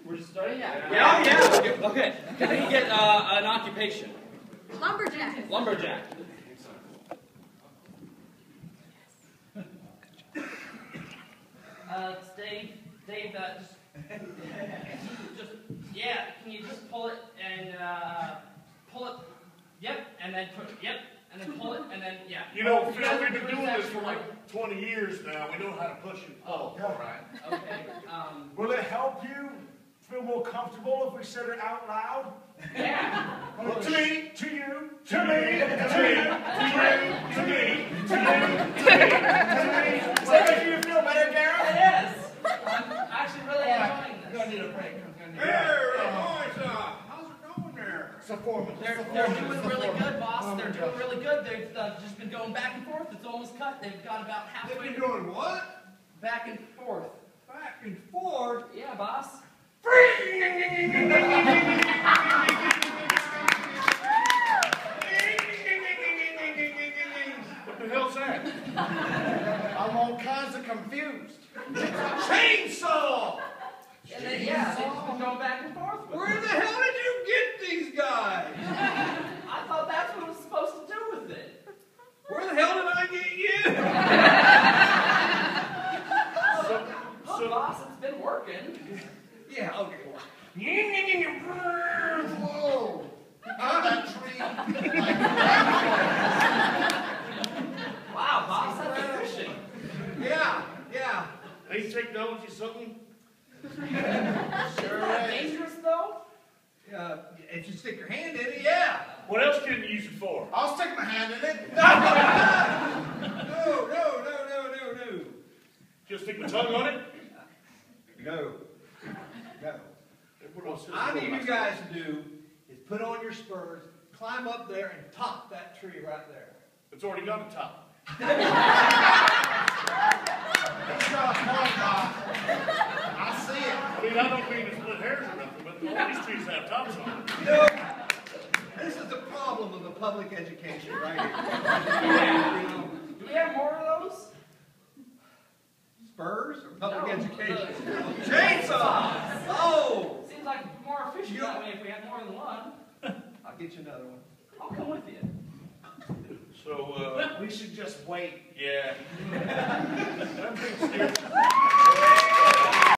We're just starting? Yeah. Okay. Can he get an occupation? Lumberjack. Lumberjack. Dave, yeah, can you just pull it and, pull it, yep, and then put, yep, and then pull it, and then, yeah. You know, Phil, we've been doing this for like 20 years now. We know how to push and pull. Oh, all right. Okay, Will it help you feel more comfortable if we said it out loud? yeah. To me, to you, to me, to me, to me, to me. Does that make you feel better, Garrett? It is. I'm actually really enjoying this. You're going to need a break. How's it going there? It's a foreman. They're doing really good, boss. They're doing really good. They've just been going back and forth. It's almost cut. They've got about halfway. They've been doing what? Back and forth. Back and forth? Yeah, boss. What the hell's that? I'm all kinds of confused. Chainsaw! And then, yeah, they've just been going back and forth with Where it. the hell did you get these guys? I thought that's what it was supposed to do with it. Where the hell did I get you? Look, boss, it's been working. Yeah, okay. Whoa! That tree. Wow, boss, that's efficient. Yeah. Ain't technology something? Isn't that dangerous, though? If you stick your hand in it, yeah. What else can you use it for? I'll stick my hand in it. No. Just stick my tongue on it? No. What I need you guys to do is put on your spurs, climb up there, and top that tree right there. It's already got a top. He's got a point, Doc. I see it. I mean, I don't mean to split hairs or nothing, but all these trees have tops on them. You know, this is the problem of the public education right here. Do we have more of those? Spurs or public education? Chainsaws! Oh! Seems like more efficient that way if we had more than one. I'll get you another one. I'll come with you. So, We should just wait. yeah. I'm being serious.